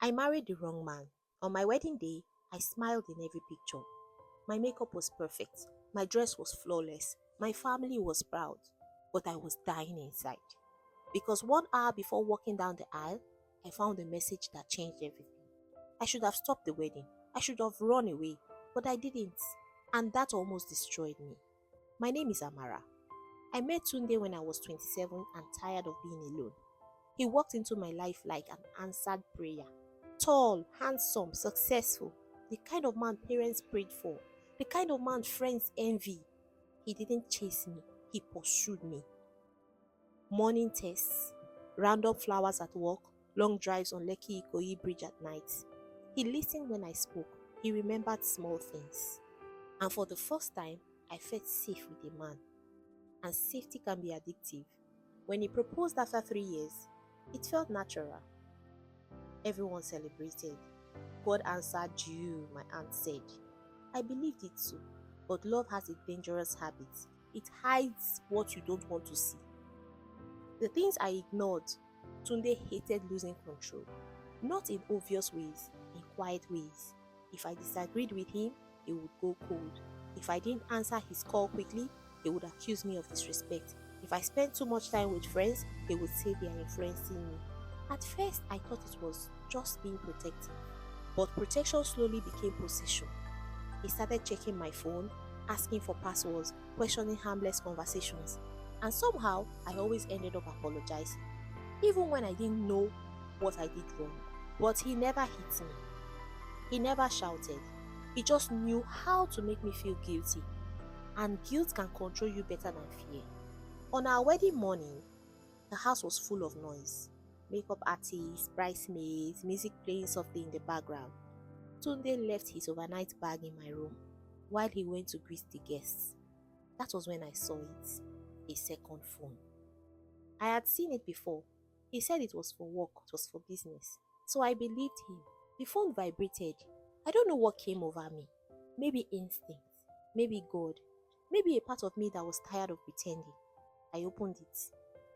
I married the wrong man. On my wedding day, I smiled in every picture. My makeup was perfect. My dress was flawless. My family was proud. But I was dying inside. Because 1 hour before walking down the aisle, I found a message that changed everything. I should have stopped the wedding. I should have run away. But I didn't. And that almost destroyed me. My name is Amara. I met Tunde when I was 27 and tired of being alone. He walked into my life like an answered prayer. Tall, handsome, successful, the kind of man parents prayed for, the kind of man friends envy. He didn't chase me, he pursued me. Morning tests, random flowers at work, long drives on Lekki Ikoyi Bridge at night. He listened when I spoke, he remembered small things. And for the first time, I felt safe with a man. And safety can be addictive. When he proposed after 3 years, it felt natural. Everyone celebrated. God answered you, my aunt said. I believed it too. But love has a dangerous habit. It hides what you don't want to see. The things I ignored, Tunde hated losing control. Not in obvious ways, in quiet ways. If I disagreed with him, he would go cold. If I didn't answer his call quickly, he would accuse me of disrespect. If I spent too much time with friends, he would say they are influencing me. At first, I thought it was just being protective. But protection slowly became possession. He started checking my phone, asking for passwords, questioning harmless conversations. And somehow, I always ended up apologizing, even when I didn't know what I did wrong. But he never hit me. He never shouted. He just knew how to make me feel guilty. And guilt can control you better than fear. On our wedding morning, the house was full of noise. Makeup artists, bridesmaids, music playing softly in the background. Tunde left his overnight bag in my room while he went to greet the guests. That was when I saw it. A second phone. I had seen it before. He said it was for work, it was for business. So I believed him. The phone vibrated. I don't know what came over me. Maybe instinct, maybe God, maybe a part of me that was tired of pretending. I opened it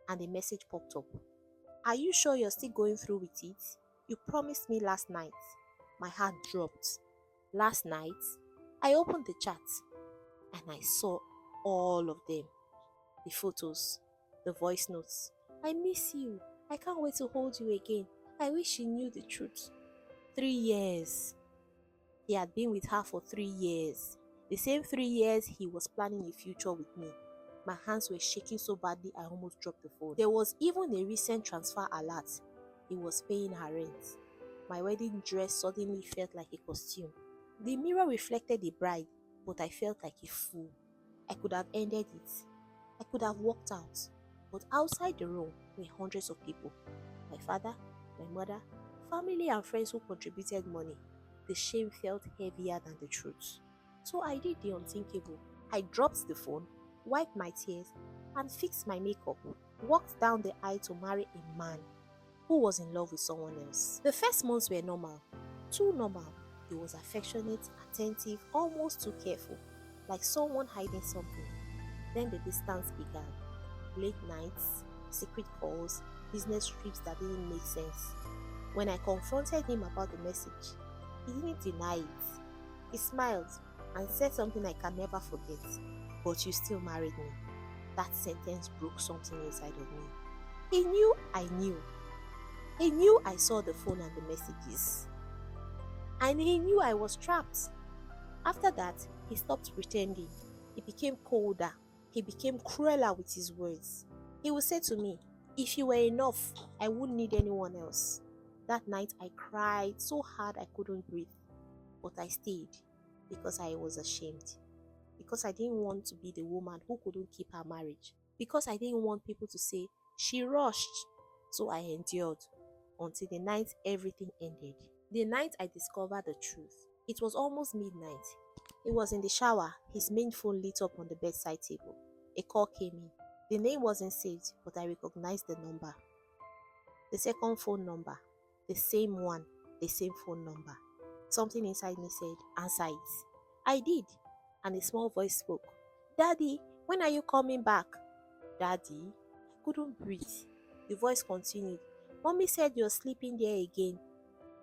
and a message popped up. Are you sure you're still going through with it? You promised me last night. My heart dropped. Last night, I opened the chat and I saw all of them. The photos, the voice notes. I miss you. I can't wait to hold you again. I wish you knew the truth. 3 years. He had been with her for 3 years. The same 3 years he was planning a future with me. My hands were shaking so badly I almost dropped the phone. There was even a recent transfer alert. He was paying her rent. My wedding dress suddenly felt like a costume. The mirror reflected the bride, but I felt like a fool. I could have ended it. I could have walked out. But outside the room were hundreds of people. My father, my mother, family and friends who contributed money. The shame felt heavier than the truth. So I did the unthinkable. I dropped the phone, wiped my tears, and fixed my makeup. Walked down the aisle to marry a man who was in love with someone else. The first months were normal. Too normal. He was affectionate, attentive, almost too careful, like someone hiding something. Then the distance began. Late nights, secret calls, business trips that didn't make sense. When I confronted him about the message, he didn't deny it. He smiled and said something I can never forget. But you still married me. That sentence broke something inside of me. He knew I knew. He knew I saw the phone and the messages. And he knew I was trapped. After that, he stopped pretending. He became colder. He became crueler with his words. He would say to me, if you were enough, I wouldn't need anyone else. That night I cried so hard I couldn't breathe. But I stayed because I was ashamed. Because I didn't want to be the woman who couldn't keep her marriage. Because I didn't want people to say, she rushed. So I endured until the night everything ended. The night I discovered the truth. It was almost midnight. He was in the shower, his main phone lit up on the bedside table. A call came in. The name wasn't saved, but I recognized the number. The second phone number. The same one, the same phone number. Something inside me said, answer it. I did, and a small voice spoke. Daddy, when are you coming back? Daddy? I couldn't breathe. The voice continued. Mommy said you're sleeping there again.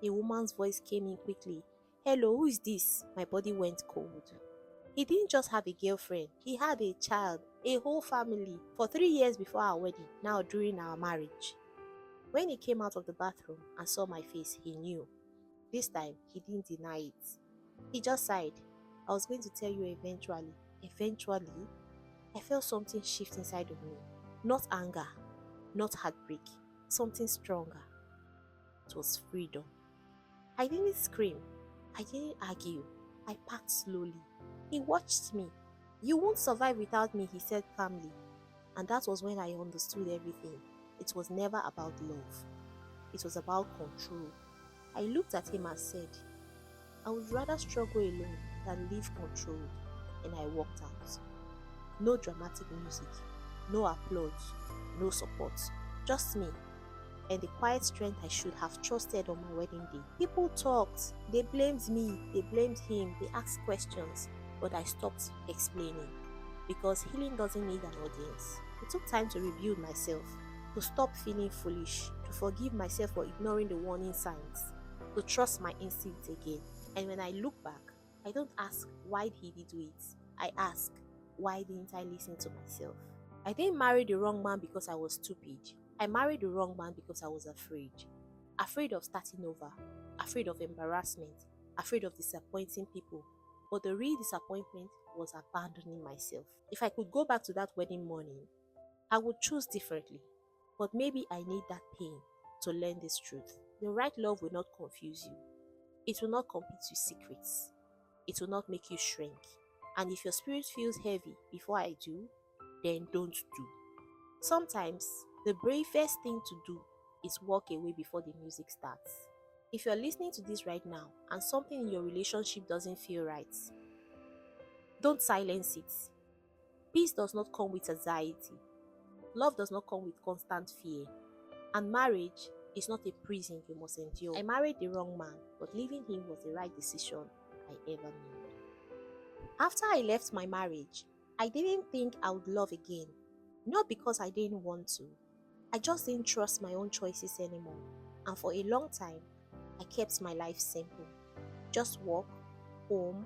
A woman's voice came in quickly. Hello, who is this? My body went cold. He didn't just have a girlfriend, he had a child, a whole family for 3 years before our wedding, now during our marriage. When he came out of the bathroom and saw my face, he knew. This time, he didn't deny it. He just sighed. I was going to tell you eventually. Eventually, I felt something shift inside of me. Not anger, not heartbreak, something stronger. It was freedom. I didn't scream. I didn't argue. I packed slowly. He watched me. You won't survive without me, he said calmly. And that was when I understood everything. It was never about love. It was about control. I looked at him and said, I would rather struggle alone than live controlled. And I walked out. No dramatic music, no applause, no support. Just me and the quiet strength I should have trusted on my wedding day. People talked, they blamed me, they blamed him, they asked questions, but I stopped explaining because healing doesn't need an audience. It took time to rebuild myself, to stop feeling foolish, to forgive myself for ignoring the warning signs, to trust my instincts again. And when I look back, I don't ask why did he do it. I ask, why didn't I listen to myself? I didn't marry the wrong man because I was stupid. I married the wrong man because I was afraid. Afraid of starting over, afraid of embarrassment, afraid of disappointing people. But the real disappointment was abandoning myself. If I could go back to that wedding morning, I would choose differently. But maybe I need that pain to learn this truth. The right love will not confuse you. It will not compete with secrets. It will not make you shrink. And if your spirit feels heavy before I do, then don't do. Sometimes, the bravest thing to do is walk away before the music starts. If you're listening to this right now and something in your relationship doesn't feel right, don't silence it. Peace does not come with anxiety. Love does not come with constant fear. And marriage is not a prison you must endure. I married the wrong man, but leaving him was the right decision I ever made. After I left my marriage, I didn't think I would love again. Not because I didn't want to. I just didn't trust my own choices anymore. And for a long time, I kept my life simple. Just work, home,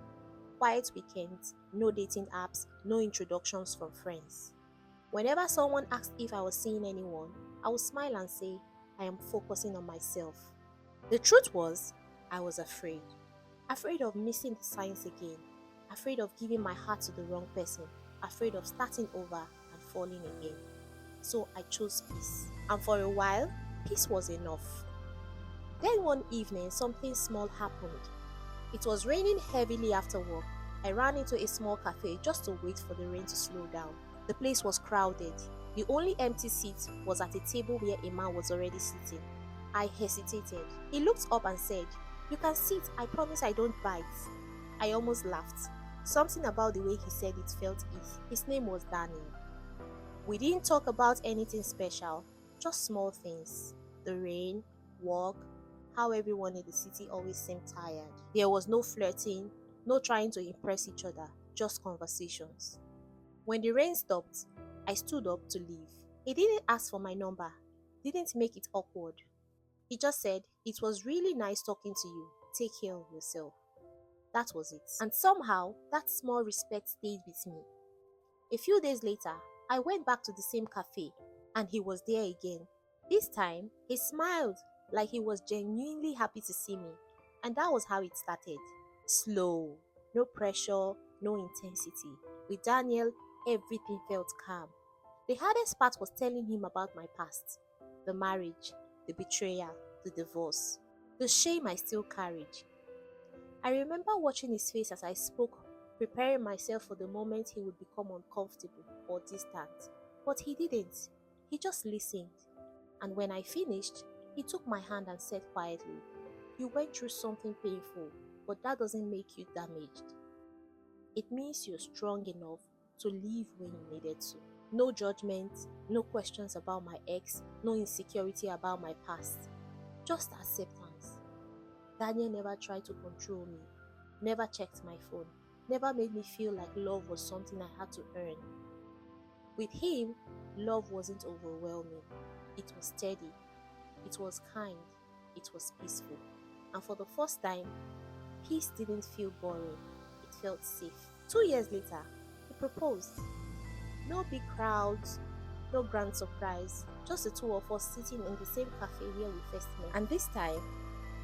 quiet weekends, no dating apps, no introductions from friends. Whenever someone asked if I was seeing anyone, I would smile and say, I am focusing on myself. The truth was, I was afraid. Afraid of missing the signs again. Afraid of giving my heart to the wrong person. Afraid of starting over and falling again. So I chose peace. And for a while, peace was enough. Then one evening, something small happened. It was raining heavily after work. I ran into a small cafe just to wait for the rain to slow down. The place was crowded. The only empty seat was at a table where a man was already sitting. I hesitated. He looked up and said, You can sit, I promise I don't bite. I almost laughed. Something about the way he said it felt easy. His name was Daniel. We didn't talk about anything special, just small things. The rain, work, how everyone in the city always seemed tired. There was no flirting, no trying to impress each other, just conversations. When the rain stopped, I stood up to leave. He didn't ask for my number, didn't make it awkward. He just said, It was really nice talking to you. Take care of yourself. That was it. And somehow, that small respect stayed with me. A few days later, I went back to the same cafe and he was there again. This time, he smiled like he was genuinely happy to see me. And that was how it started. Slow, no pressure, no intensity. With Daniel, everything felt calm. The hardest part was telling him about my past. The marriage, the betrayal, the divorce. The shame I still carried. I remember watching his face as I spoke, preparing myself for the moment he would become uncomfortable or distant. But he didn't. He just listened. And when I finished, he took my hand and said quietly, You went through something painful, but that doesn't make you damaged. It means you're strong enough to leave when you needed to. No judgment, no questions about my ex, no insecurity about my past. Just acceptance. Daniel never tried to control me, never checked my phone, never made me feel like love was something I had to earn. With him, love wasn't overwhelming. It was steady. It was kind. It was peaceful. And for the first time, peace didn't feel boring, it felt safe. 2 years later, he proposed. No big crowds, no grand surprise, just the two of us sitting in the same cafe where we first met. And this time,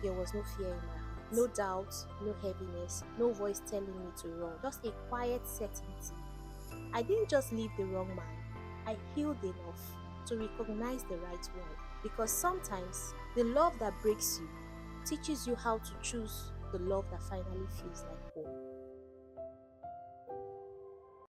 there was no fear in my heart, no doubt, no heaviness, no voice telling me to run, just a quiet certainty. I didn't just leave the wrong man, I healed enough to recognize the right one. Because sometimes the love that breaks you teaches you how to choose the love that finally feels like home.